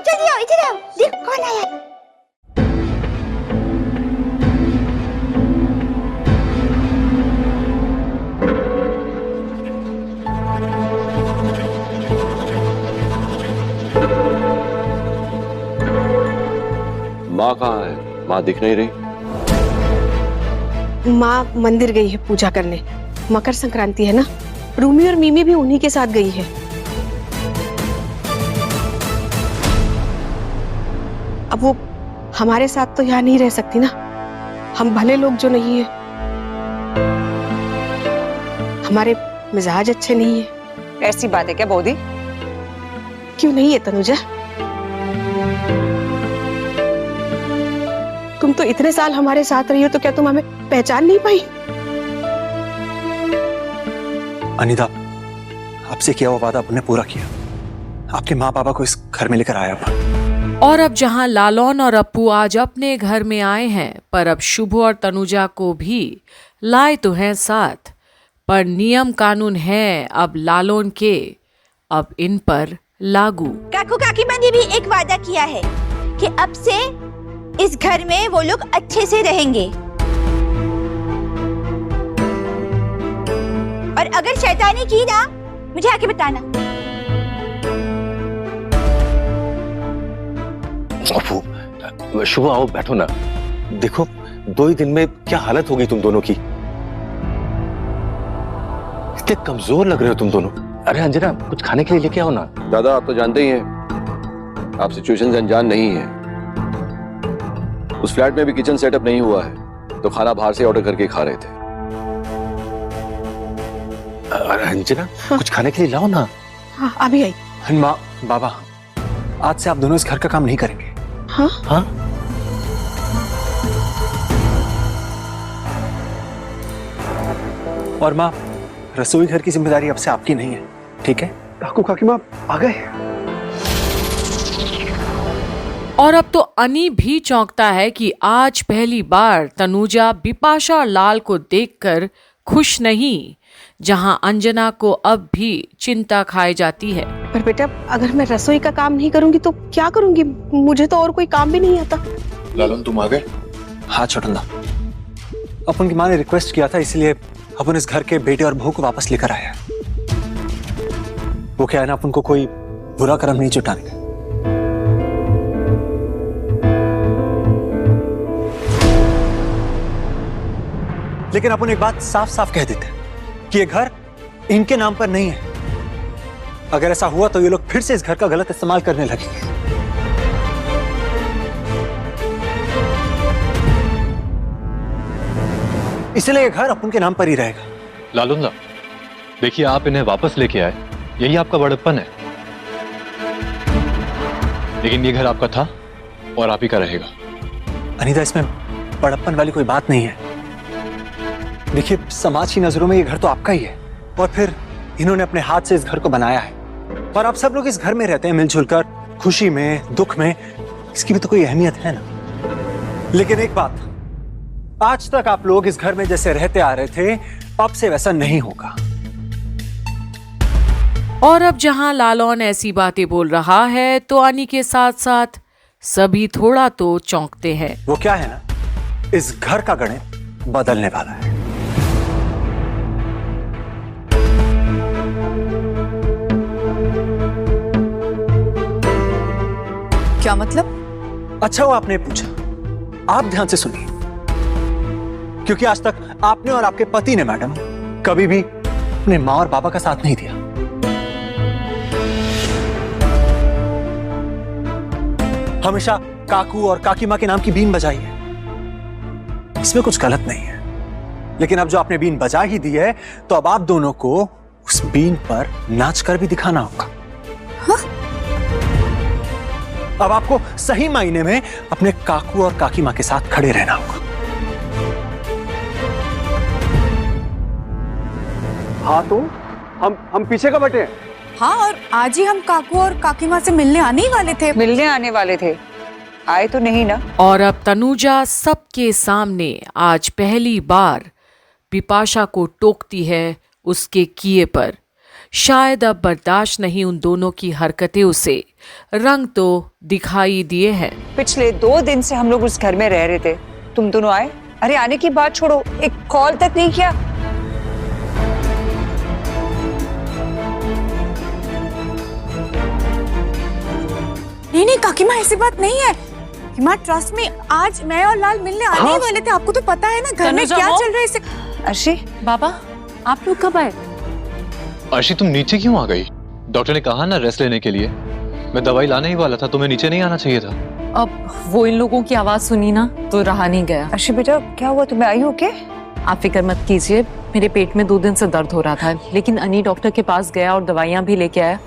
जल्दी आओ, इधर आओ, देख कौन आया। माँ कहाँ है? माँ दिख नहीं रही। माँ मंदिर गई है पूजा करने। मकर संक्रांति है ना, रूमी और मीमी भी उन्हीं के साथ गई है। अब वो हमारे साथ तो यहाँ नहीं रह सकती ना, हम भले लोग जो नहीं है, हमारे मिजाज अच्छे नहीं है। ऐसी बात है क्या बौदी? क्यों नहीं है तनुजा? तुम तो इतने साल हमारे साथ रही हो, तो क्या तुम हमें पहचान नहीं पाई? अनीता, आपसे किया हुआ वादा आपने पूरा किया। आपके माँ पापा को इस घर में लेकर आया अब। और अब जहां लालौन और अप्पू आज अपने घर में आए हैं, पर अब शुभु और तनुजा को भी लाए तो हैं साथ, पर नियम कानून है अब लालौन के, अब इन पर लागू। काकू काकीमा ने भी एक वादा किया है कि अब से इस घर में वो लोग अच्छे से रहेंगे, और अगर शैतानी की ना, मुझे आके बताना। अप्पू, शुभ आओ, बैठो ना। देखो 2 ही दिन में क्या हालत होगी तुम दोनों की। इतने कमजोर लग रहे हो तुम दोनों। अरे अंजना, कुछ खाने के लिए लेके आओ ना। दादा, आप तो जानते ही हैं, आप सिचुएशन से अनजान नहीं है। उस फ्लैट में भी किचन सेटअप नहीं हुआ है, तो खाना बाहर से ऑर्डर करके खा रहे थे। अरे अंजना, हाँ। कुछ खाने के लिए लाओ ना। हाँ, अभी आई। माँ, बाबा, आज से आप दोनों इस घर का काम नहीं करेंगे। हाँ? हाँ? और माँ, रसोई घर की जिम्मेदारी अब से आपकी नहीं है, ठीक है? काकू काकीमा आ गए। और अब तो अनी भी चौंकता है कि आज पहली बार तनुजा बिपाशा और लाल को देखकर खुश नहीं, जहां अंजना को अब भी चिंता खाई जाती है। पर बेटा, अगर मैं रसोई का काम नहीं करूंगी तो क्या करूंगी? मुझे तो और कोई काम भी नहीं आता। लालन, तुम आ गए? हाँ छोटंदा, अपन की माँ ने रिक्वेस्ट किया था, इसलिए अपन इस घर के बेटे और बहू को वापस लेकर आया। वो क्या है ना, अपन को कोई बुरा कर्म नहीं जुटाने। लेकिन अपन एक बात साफ साफ कह देते हैं कि ये घर इनके नाम पर नहीं है। अगर ऐसा हुआ तो ये लोग फिर से इस घर का गलत इस्तेमाल करने लगेंगे। इसलिए ये घर अपन के नाम पर ही रहेगा। लालुंदा, देखिए, आप इन्हें वापस लेके आए, यही आपका बड़प्पन है। लेकिन ये घर आपका था और आप ही का रहेगा। अनीता, इसमें बड़प्पन वाली कोई बात नहीं है। देखिए, समाज की नजरों में ये घर तो आपका ही है, और फिर इन्होंने अपने हाथ से इस घर को बनाया है, और आप सब लोग इस घर में रहते हैं मिलजुल कर, खुशी में, दुख में। इसकी भी तो कोई अहमियत है ना। लेकिन एक बात, आज तक आप लोग इस घर में जैसे रहते आ रहे थे, अब से वैसा नहीं होगा। और अब जहां लालौन ऐसी बातें बोल रहा है, तो अनी के साथ साथ सभी थोड़ा तो चौंकते हैं। वो क्या है ना, इस घर का गणित बदलने वाला है। क्या मतलब? अच्छा वो आपने पूछा, आप ध्यान से सुनिए, क्योंकि आज तक आपने और आपके पति ने मैडम कभी भी अपने माँ और बाबा का साथ नहीं दिया। हमेशा काकू और काकी माँ के नाम की बीन बजाई है, इसमें कुछ गलत नहीं है। लेकिन अब जो आपने बीन बजा ही दी है, तो अब आप दोनों को उस बीन पर नाच कर भी दिखाना होगा। हाँ? अब आपको सही मायने में अपने काकू और काकी माँ के साथ खड़े रहना होगा। हाँ, तो हम पीछे का बटे हैं। हाँ, और आज ही हम काकू और काकी माँ से मिलने आने ही वाले थे। मिलने आने वाले थे, आए तो नहीं ना। और अब तनुजा सबके सामने आज पहली बार बिपाशा को टोकती है उसके किए पर। शायद अब बर्दाश्त नहीं उन दोनों की हरकतें उसे। रंग तो दिखाई दिए हैं। पिछले 2 दिन से हम लोग उस घर में रह रहे थे, तुम दोनों आए। अरे आने की बात छोड़ो, एक कॉल तक नहीं किया। नहीं काकीमा, ऐसी बात नहीं है। काकीमा ट्रस्ट में, आज मैं और लाल मिलने आने ही वाले थे। आपको तो पता है ना घर में क्या चल रहा है इसे। अर्शी, बाबा आप लोग कब आए? अर्शी तुम नीचे क्यों आ गई? डॉक्टर ने कहा ना रेस्ट लेने के लिए। मैं दवाई लाने ही वाला था, तुम्हें नीचे नहीं आना चाहिए था। अब वो इन लोगों की आवाज सुनी ना तो रहा नहीं गया। अर्शी बेटा क्या हुआ, तुम्हें आई हो क्या? आप फिक्र मत कीजिए, मेरे पेट में 2 दिन से दर्द हो रहा था, लेकिन अनी डॉक्टर के पास गया और दवाइयाँ भी लेके आया।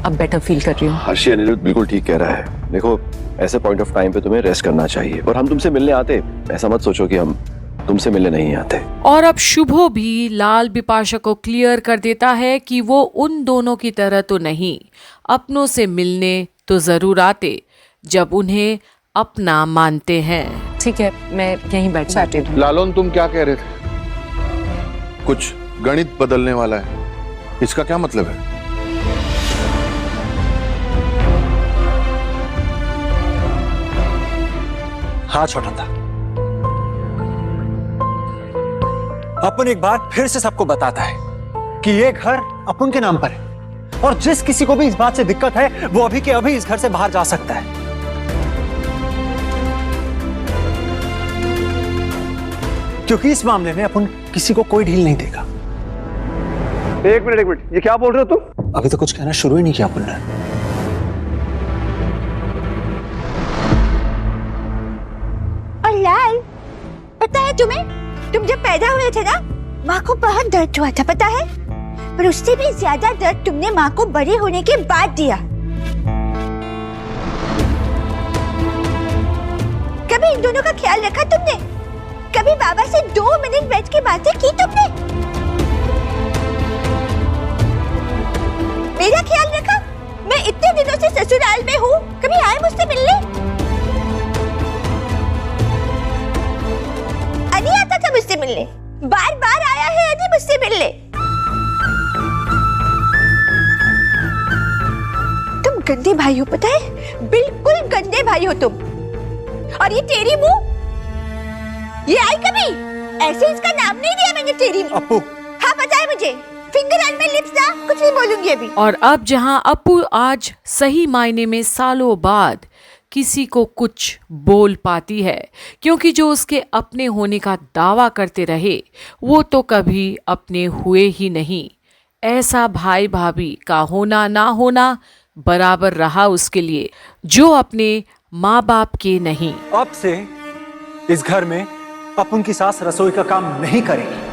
अब बेटर फील कर रही हूँ। हर्षी, अनिरुद्ध बिल्कुल ठीक कह रहा है। देखो, ऐसे पॉइंट ऑफ टाइम पे तुम्हें रेस्ट करना चाहिए। और हम तुमसे मिलने आते, ऐसा मत सोचो कि हम तुमसे मिलने नहीं आते। और अब शुभो भी लाल बिपाशा को क्लियर कर देता है कि वो उन दोनों की तरह तो नहीं, अपनों से मिलने तो जरूर आते जब उन्हें अपना मानते हैं। ठीक है, मैं यहीं बैठ जाती हूँ। लालोन, तुम क्या कह रहे थे? कुछ गणित बदलने वाला है, इसका क्या मतलब है? हाँ छोटा था, अपन एक बार फिर से सबको बताता है कि ये घर अपन के नाम पर है और जिस किसी को भी इस बात से दिक्कत है वो अभी के अभी इस घर से बाहर जा सकता है। क्योंकि इस मामले में अपन किसी को कोई ढील नहीं देगा। एक मिनट, ये क्या बोल रहे हो तुम? अभी तो कुछ कहना शुरू ही नहीं किया अपन ने। और लाल, पता है तुम्हें, तुम जब पैदा हुए थे ना, माँ को बहुत दर्द हुआ था, पता है? पर उससे भी ज्यादा दर्द तुमने माँ को बड़े होने के बाद दिया। कभी इन दोनों का ख्याल रखा तुमने? कभी बाबा से 2 मिनट बैठ के बातें की तुमने? मेरा ख्याल रखा? मैं इतने दिनों से ससुराल में हूँ, कभी आए मुझसे मिलने? अनी आता था मुझसे मिलने, बार बार आया है अनी मुझसे मिलने। तुम गंदे भाई हो, पता है? बिल्कुल गंदे भाई हो तुम। और ये तेरी मुंह, ये आई कभी? ऐसे इसका नाम नहीं दिया मैंने, तेरी मुंह। अपू, हाँ पता है मुझे, फिंगर ऑन माय लिप्स ना, कुछ नहीं बोलूंगी अभी। और अब जहां अपू आज सही मायने में सालों बाद किसी को कुछ बोल पाती है, क्योंकि जो उसके अपने होने का दावा करते रहे वो तो कभी अपने हुए ही नहीं। ऐसा भाई भाभी का होना ना होना बराबर रहा उसके लिए, जो अपने माँ बाप के नहीं। अब से इस घर में अपन की सास रसोई का काम नहीं करेगी।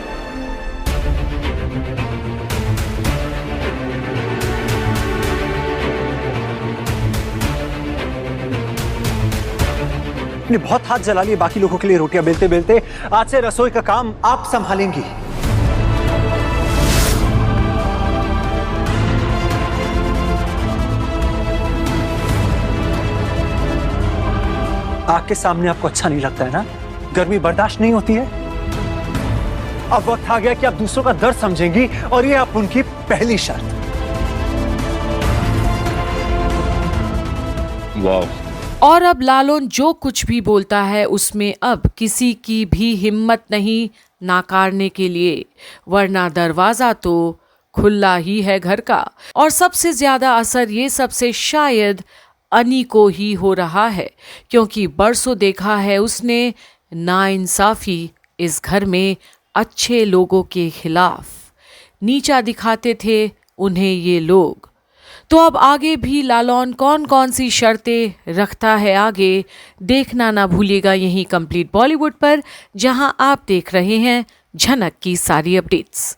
आपने बहुत हाथ जला लिए बाकी लोगों के लिए रोटियां बेलते बेलते। आज से रसोई का काम आप संभालेंगी। आग के सामने आपको अच्छा नहीं लगता है ना? गर्मी बर्दाश्त नहीं होती है? अब वक्त आ गया कि आप दूसरों का दर्द समझेंगी और ये आप उनकी पहली शर्त। वाह। और अब लालोन जो कुछ भी बोलता है उसमें अब किसी की भी हिम्मत नहीं नाकारने के लिए, वरना दरवाजा तो खुला ही है घर का। और सबसे ज्यादा असर ये सबसे शायद अनी को ही हो रहा है, क्योंकि बरसों देखा है उसने नाइंसाफी इस घर में अच्छे लोगों के खिलाफ। नीचा दिखाते थे उन्हें ये लोग। तो अब आगे भी लालोन कौन कौन सी शर्तें रखता है आगे देखना ना भूलिएगा यहीं कंप्लीट बॉलीवुड पर, जहां आप देख रहे हैं झनक की सारी अपडेट्स।